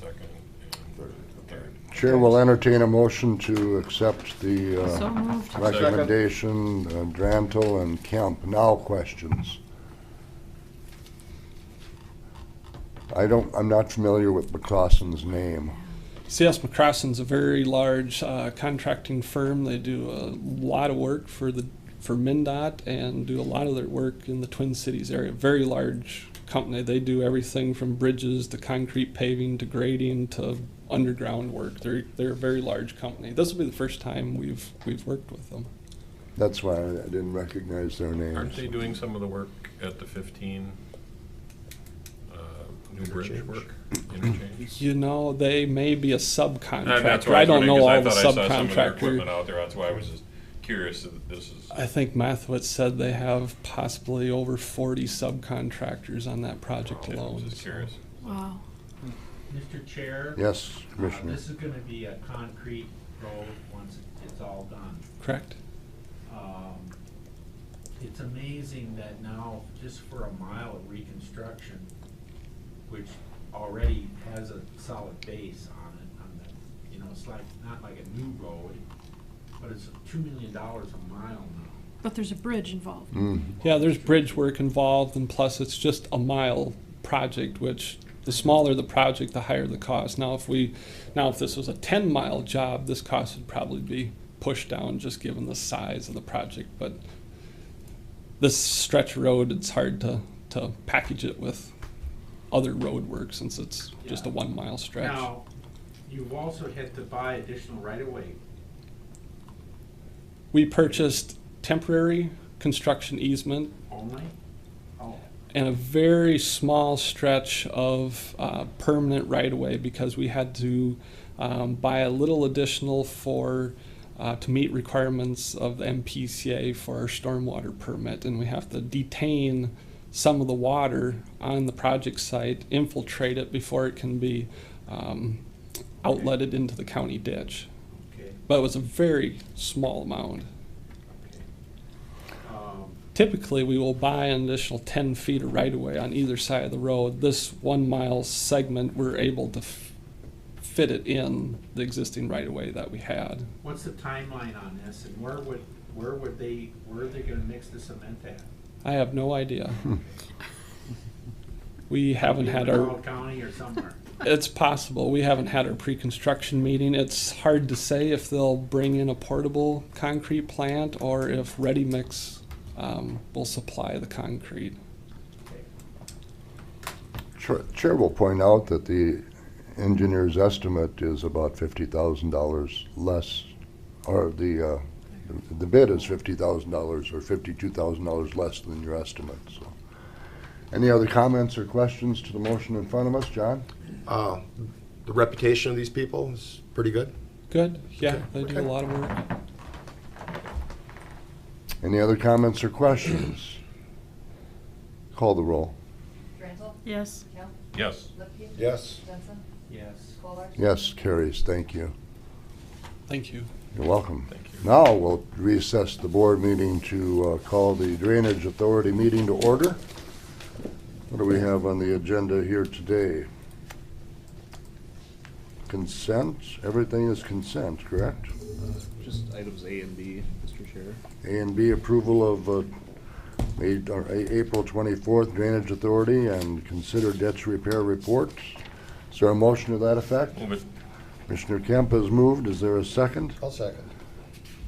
Speaker 2: third.
Speaker 1: Chair will entertain a motion to accept the
Speaker 3: So moved.
Speaker 1: recommendation, Drantle and Kemp. Now questions. I'm not familiar with McCrossin's name.
Speaker 7: C.S. McCrossin's a very large contracting firm. They do a lot of work for MnDOT and do a lot of their work in the Twin Cities area. Very large company. They do everything from bridges to concrete paving to grading to underground work. They're a very large company. This will be the first time we've worked with them.
Speaker 1: That's why I didn't recognize their names.
Speaker 2: Aren't they doing some of the work at the 15 new bridge work? Interchange?
Speaker 7: You know, they may be a subcontractor.
Speaker 2: That's why
Speaker 7: I don't know all the
Speaker 2: I thought I saw some of their
Speaker 7: subcontractor.
Speaker 2: equipment out there. That's why I was just curious that this is.
Speaker 7: I think Mathewitz said they have possibly over 40 subcontractors on that project
Speaker 2: Yeah, I
Speaker 7: alone.
Speaker 2: was just curious.
Speaker 3: Wow.
Speaker 11: Mr. Chair?
Speaker 1: Yes, Commissioner.
Speaker 11: This is gonna be a concrete road once it's all done.
Speaker 7: Correct.
Speaker 11: It's amazing that now, just for a mile of reconstruction, which already has a solid base on it, it's like, not like a new road, but it's $2 million a mile now.
Speaker 3: But there's a bridge involved.
Speaker 7: Yeah, there's bridge work involved, and plus it's just a mile project, which the smaller the project, the higher the cost. Now, if this was a 10-mile job, this cost would probably be pushed down just given the size of the project. But this stretch of road, it's hard to package it with other road work since it's just a 1 mile stretch.
Speaker 11: Now, you've also had to buy additional right-of-way.
Speaker 7: We purchased temporary construction easement
Speaker 11: Only? Oh.
Speaker 7: and a very small stretch of permanent right-of-way because we had to buy a little additional to meet requirements of the MPCA for our stormwater permit, and we have to detain some of the water on the project site, infiltrate it before it can be outletted into the county ditch.
Speaker 11: Okay.
Speaker 7: But it was a very small amount.
Speaker 11: Okay.
Speaker 7: Typically, we will buy an additional 10 feet of right-of-way on either side of the road. This 1 mile segment, we're able to fit it in the existing right-of-way that we had.
Speaker 11: What's the timeline on this, and where are they gonna mix the cement at?
Speaker 7: I have no idea. We haven't had our...
Speaker 11: Cobb County or somewhere?
Speaker 7: It's possible. We haven't had our pre-construction meeting. It's hard to say if they'll bring in a portable concrete plant or if Ready Mix will supply the concrete.
Speaker 1: Chair will point out that the engineer's estimate is about $50,000 less, or the bid is $50,000 or $52,000 less than your estimate. So, any other comments or questions to the motion in front of us, John?
Speaker 8: The reputation of these people is pretty good.
Speaker 7: Good. Yeah,
Speaker 8: Okay.
Speaker 7: they do a lot of work.
Speaker 1: Any other comments or questions? Call the roll.
Speaker 12: Drantle?
Speaker 3: Yes.
Speaker 12: Kemp?
Speaker 2: Yes.
Speaker 12: Lipke?
Speaker 8: Yes.
Speaker 12: Jensen?
Speaker 11: Yes.
Speaker 12: Kohler?
Speaker 1: Yes, carries. Thank you.
Speaker 7: Thank you.
Speaker 1: You're welcome.
Speaker 2: Thank you.
Speaker 1: Now we'll recess the board meeting to call the Drainage Authority meeting to order. What do we have on the agenda here today? Consent? Everything is consent, correct?
Speaker 18: Just items A and B, Mr. Chair.
Speaker 1: A and B, approval of April 24th Drainage Authority and consider ditch repair report. Is there a motion to that effect?
Speaker 2: Move it.
Speaker 1: Commissioner Kemp has moved. Is there a second?
Speaker 8: I'll second.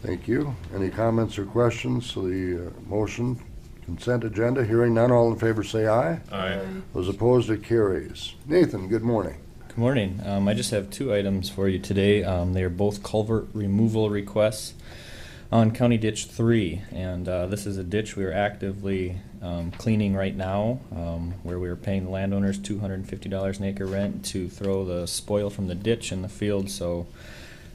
Speaker 1: Thank you. Any comments or questions to the motion? Consent agenda, hearing none, all in favor say aye.
Speaker 2: Aye.
Speaker 1: Those opposed, it carries. Nathan, good morning.
Speaker 19: Good morning. I just have two items for you today. They are both culvert removal requests on County Ditch 3. And this is a ditch we are actively cleaning right now, where we are paying the landowners $250 an acre rent to throw the spoil from the ditch in the field. So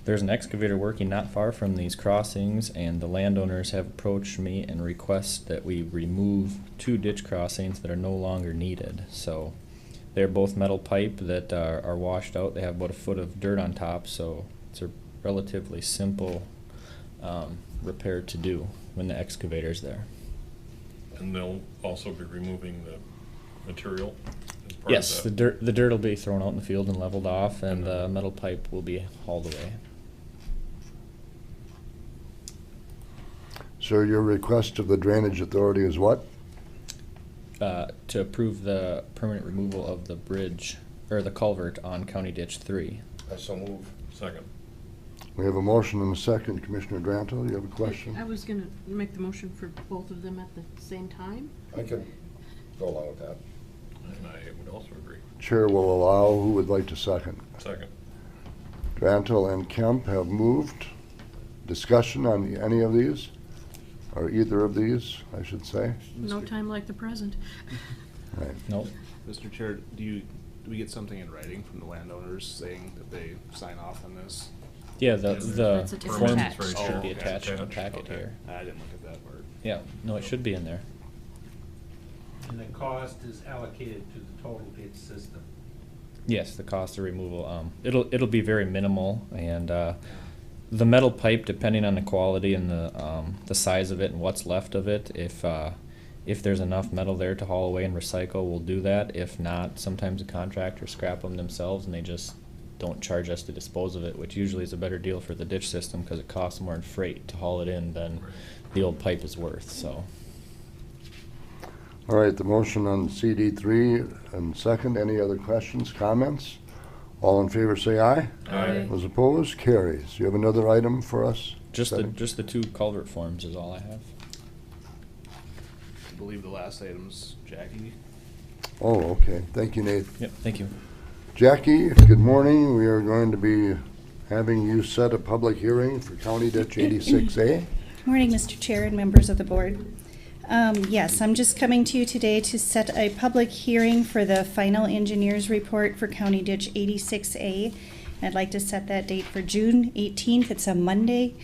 Speaker 19: there's an excavator working not far from these crossings, and the landowners have approached me and request that we remove 2 ditch crossings that are no longer needed. So they're both metal pipe that are washed out. They have about a foot of dirt on top, so it's a relatively simple repair to do when the excavator's there.
Speaker 2: And they'll also be removing the material as part
Speaker 19: Yes,
Speaker 2: of
Speaker 19: the
Speaker 2: that?
Speaker 19: dirt will be thrown out in the field and leveled off, and the metal pipe will be hauled away.
Speaker 1: So your request of the Drainage Authority is what?
Speaker 19: To approve the permanent removal of the bridge, or the culvert on County Ditch 3.
Speaker 8: I so move.
Speaker 2: Second.
Speaker 1: We have a motion and a second. Commissioner Dranto, you have a question?
Speaker 3: I was gonna make the motion for both of them at the same time.
Speaker 8: I can go along with that.
Speaker 2: And I would also agree.
Speaker 1: Chair will allow. Who would like to second?
Speaker 2: Second.
Speaker 1: Dranto and Kemp have moved. Discussion on any of these? Or either of these, I should say?
Speaker 3: No time like the present.
Speaker 1: Right.
Speaker 19: Nope.
Speaker 18: Mr. Chair, do we get something in writing from the landowners saying that they sign off on this?
Speaker 19: Yeah, the
Speaker 3: That's a
Speaker 19: form
Speaker 3: attached.
Speaker 19: should be
Speaker 18: Oh, okay.
Speaker 19: attached in the
Speaker 2: Attached,
Speaker 19: packet
Speaker 2: okay.
Speaker 19: here.
Speaker 18: I didn't look at that part.
Speaker 19: Yeah, no, it should be in there.
Speaker 11: And the cost is allocated to the total ditch system.
Speaker 19: Yes, the cost of removal, it'll be very minimal, and the metal pipe, depending on the quality and the size of it and what's left of it, if there's enough metal there to haul away and recycle, we'll do that. If not, sometimes the contractors scrap them themselves and they just don't charge us to dispose of it, which usually is a better deal for the ditch system because it costs more in freight to haul it in than the old pipe is worth, so.
Speaker 1: All right, the motion on CD3 and second. Any other questions, comments? All in favor say aye.
Speaker 2: Aye.
Speaker 1: Those opposed, carries. You have another item for us?
Speaker 19: Just
Speaker 1: Setting?
Speaker 19: the 2 culvert forms is all I have.
Speaker 18: I believe the last item's Jackie.
Speaker 1: Oh, okay. Thank you, Nate.
Speaker 19: Yep, thank you.
Speaker 1: Jackie, good morning. We are going to be having you set a public hearing for County Ditch 86A.
Speaker 20: Morning, Mr. Chair and members of the board. Yes, I'm just coming to you today to set a public hearing for the final engineer's report for County Ditch 86A. I'd like to set that date for June 18th. It's a Monday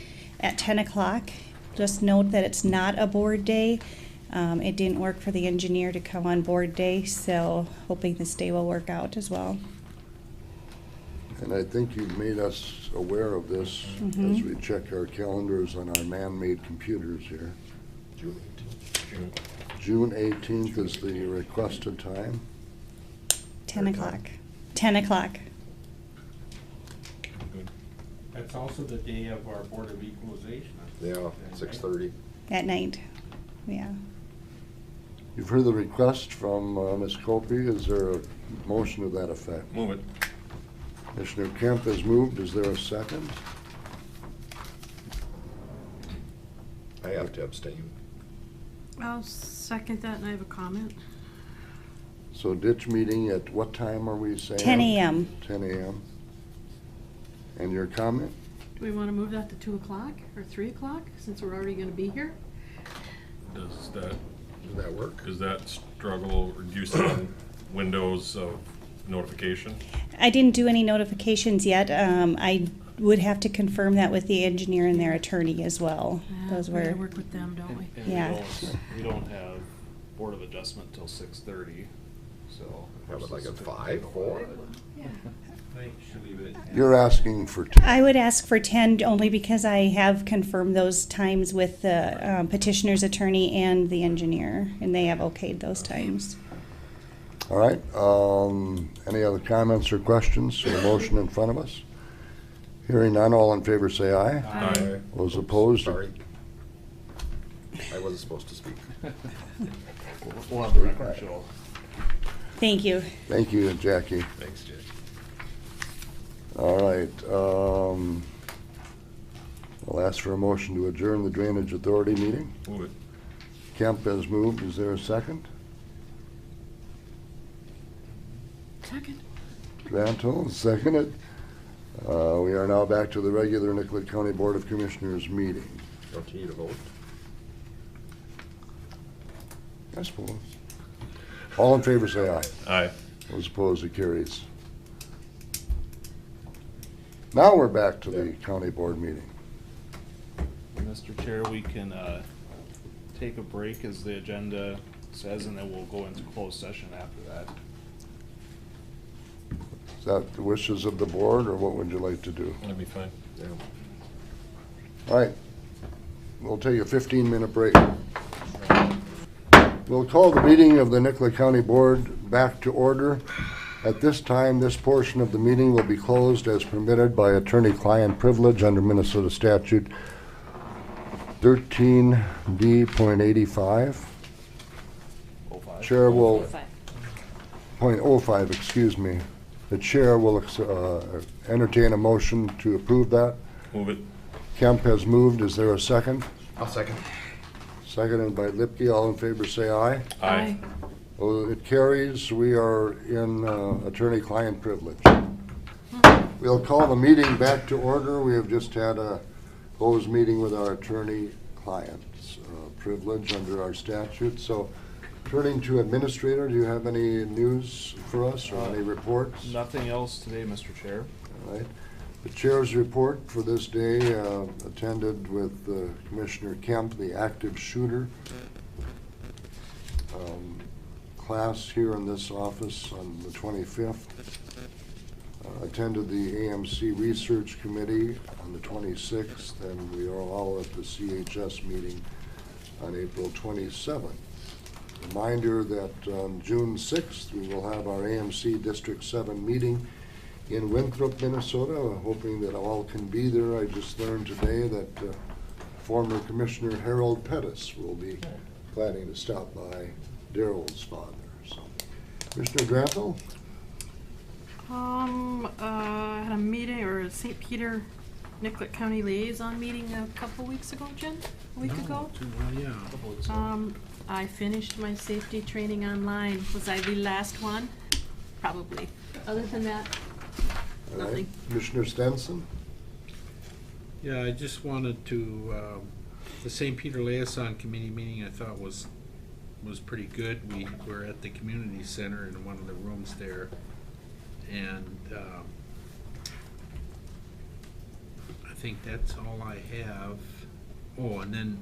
Speaker 20: at 10 o'clock. Just note that it's not a board day. It didn't work for the engineer to come on board day, so hoping this day will work out as well.
Speaker 1: And I think you've made us aware of this as we check our calendars on our man-made computers here. June 18th is the requested time.
Speaker 20: 10 o'clock. 10 o'clock.
Speaker 2: Good.
Speaker 9: That's also the day of our Board of Equalization.
Speaker 8: Yeah, 6:30.
Speaker 20: At night, yeah.
Speaker 1: You've heard the request from Ms. Copey. Is there a motion to that effect?
Speaker 2: Move it.
Speaker 1: Commissioner Kemp has moved. Is there a second?
Speaker 8: I have to abstain.
Speaker 3: I'll second that, and I have a comment.
Speaker 1: So ditch meeting at what time are we saying?
Speaker 20: 10 a.m.
Speaker 1: 10 a.m. And your comment?
Speaker 3: Do we want to move that to 2 o'clock or 3 o'clock, since we're already going to be here?
Speaker 2: Does
Speaker 8: that work?
Speaker 2: Does that struggle, or do you see windows of notification?
Speaker 20: I didn't do any notifications yet. I would have to confirm that with the engineer and their attorney as well. Those
Speaker 3: We gotta
Speaker 20: were,
Speaker 3: work with them, don't we?
Speaker 18: And
Speaker 20: Yeah.
Speaker 18: we don't have Board of Adjustment till 6:30, so.
Speaker 8: Have it like at 5, 4?
Speaker 9: I think you should leave it at 10.
Speaker 1: You're asking for 10.
Speaker 20: I would ask for 10 only because I have confirmed those times with the petitioner's attorney and the engineer, and they have okayed those times.
Speaker 1: All right. Any other comments or questions to the motion in front of us? Hearing none, all in favor say aye.
Speaker 2: Aye.
Speaker 1: Those opposed?
Speaker 8: Sorry. I wasn't supposed to speak.
Speaker 18: We'll have the record show.
Speaker 20: Thank you.
Speaker 1: Thank you, Jackie.
Speaker 2: Thanks, Jay.
Speaker 1: All right. I'll ask for a motion to adjourn the Drainage Authority meeting.
Speaker 2: Move it.
Speaker 1: Kemp has moved. Is there a second?
Speaker 3: Second.
Speaker 1: Granto, seconded. We are now back to the regular Nicollet County Board of Commissioners meeting.
Speaker 8: Don't you need a vote?
Speaker 1: I suppose. All in favor say aye.
Speaker 2: Aye.
Speaker 1: Those opposed, it carries. Now we're back to the county board meeting.
Speaker 18: Mr. Chair, we can take a break as the agenda says, and then we'll go into closed session after that.
Speaker 1: Is that the wishes of the board, or what would you like to do?
Speaker 2: That'd be fine.
Speaker 8: Yeah.
Speaker 1: All right, we'll take a 15-minute break. We'll call the meeting of the Nicollet County Board back to order. At this time, this portion of the meeting will be closed as permitted by attorney-client privilege under Minnesota statute 13D.85. Chair will, .05, excuse me. The chair will entertain a motion to approve that.
Speaker 2: Move it.
Speaker 1: Kemp has moved. Is there a second?
Speaker 8: I'll second.
Speaker 1: Seconded by Lipke. All in favor say aye.
Speaker 2: Aye.
Speaker 1: Well, it carries. We are in attorney-client privilege. We'll call the meeting back to order. We have just had a closed meeting with our attorney-client's privilege under our statute. So turning to administrator, do you have any news for us or any reports?
Speaker 18: Nothing else today, Mr. Chair.
Speaker 1: All right. The chair's report for this day, attended with Commissioner Kemp, the active shooter class here in this office on the 25th. Attended the AMC Research Committee on the 26th, and we are all at the CHS meeting on April 27th. Reminder that on June 6th, we will have our AMC District 7 meeting in Winthrop, Minnesota, hoping that all can be there. I just learned today that former Commissioner Harold Pettis will be planning to stop by Daryl's father. So, Commissioner Grantham?
Speaker 3: I had a meeting, or a St. Peter Nicollet County Liaison meeting a couple weeks ago, Jen? A week ago? I finished my safety training online. Was I the last one? Probably. Other than that,
Speaker 1: All right.
Speaker 3: nothing.
Speaker 1: Commissioner Stenson?
Speaker 9: Yeah, I just wanted to, the St. Peter Liaison Committee meeting I thought was pretty good. We were at the community center in one of the rooms there, and I think that's all I have. Oh, and then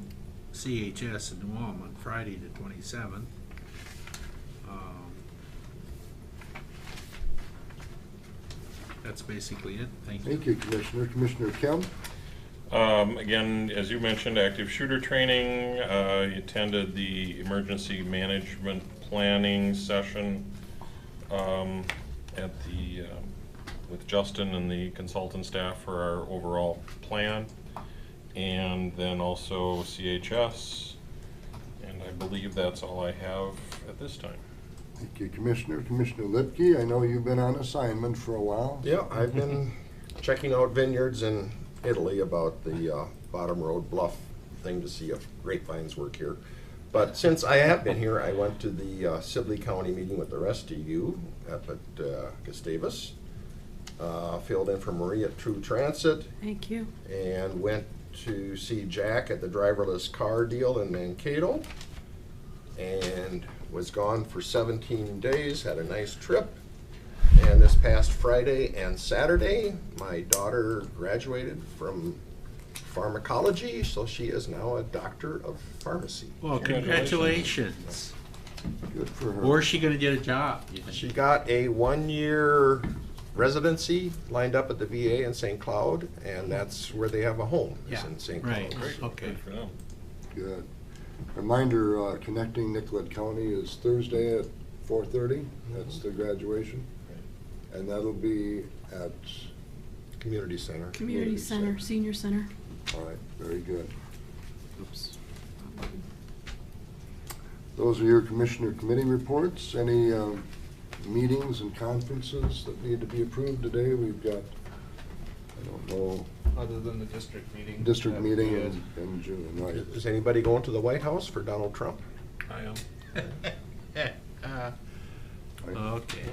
Speaker 9: CHS in New Ulm on Friday the 27th. That's basically it. Thank you.
Speaker 1: Thank you, Commissioner. Commissioner Kemp?
Speaker 2: Again, as you mentioned, active shooter training. You attended the emergency management planning session at the with Justin and the consultant staff for our overall plan, and then also CHS. And I believe that's all I have at this time.
Speaker 1: Thank you, Commissioner. Commissioner Lipke, I know you've been on assignment for a while.
Speaker 8: Yeah, I've been checking out vineyards in Italy about the Bottom Road Bluff thing to see if grapevines work here. But since I have been here, I went to the Sibley County meeting with the rest of you up at Gustavus. Filled in for Marie at True Transit.
Speaker 3: Thank you.
Speaker 8: And went to see Jack at the driverless car deal in Mankato. And was gone for 17 days, had a nice trip. And this past Friday and Saturday, my daughter graduated from pharmacology, so she is now a doctor of pharmacy.
Speaker 9: Well, congratulations.
Speaker 1: Good for her.
Speaker 9: Where's she gonna get a job?
Speaker 8: She got a 1-year residency lined up at the VA in St. Cloud, and that's where they have a home, is in St. Cloud.
Speaker 9: Right, okay.
Speaker 2: Good for them.
Speaker 1: Good. Reminder, Connecting Nicollet County is Thursday at 4:30. That's the graduation. And that'll be at
Speaker 8: Community Center.
Speaker 3: Community Center, Senior Center.
Speaker 1: All right, very good.
Speaker 3: Oops.
Speaker 1: Those are your commissioner committee reports. Any meetings and conferences that need to be approved today? We've got, I don't know,
Speaker 18: other than the district meeting.
Speaker 1: District
Speaker 18: that we
Speaker 1: meeting
Speaker 18: had.
Speaker 1: in June, right?
Speaker 8: Is anybody going to the White House for Donald Trump?
Speaker 2: I am.
Speaker 11: Okay.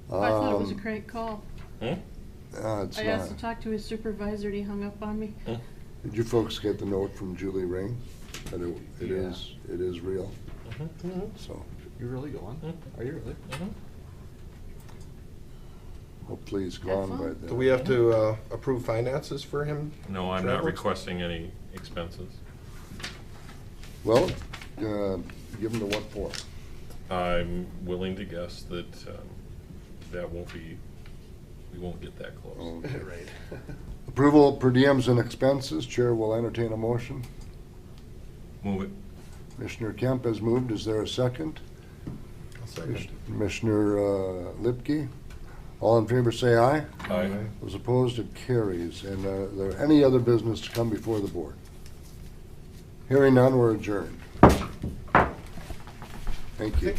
Speaker 3: I thought it was a
Speaker 1: Um,
Speaker 3: crank call.
Speaker 1: It's
Speaker 3: I asked
Speaker 1: not.
Speaker 3: to talk to his supervisor and he hung up on me.
Speaker 1: Did you folks get the note from Julie Ring? That it
Speaker 18: Yeah.
Speaker 1: is real, so
Speaker 7: You're really going? Are you really?
Speaker 1: hopefully he's gone by then.
Speaker 8: Do we have to approve finances for him?
Speaker 2: No, I'm not
Speaker 8: Trevor?
Speaker 2: requesting any expenses.
Speaker 1: Well, give him the what for?
Speaker 2: I'm willing to guess that that won't be, we won't get that close.
Speaker 1: Okay.
Speaker 18: Right.
Speaker 1: Approval per diems and expenses, Chair will entertain a motion.
Speaker 2: Move it.
Speaker 1: Commissioner Kemp has moved, is there a second?
Speaker 8: I'll second.
Speaker 1: Commissioner Lipke, all in favor say aye.
Speaker 2: Aye.
Speaker 1: Those opposed, it carries. And are there any other business to come before the board? Hearing none, we're adjourned. Thank you.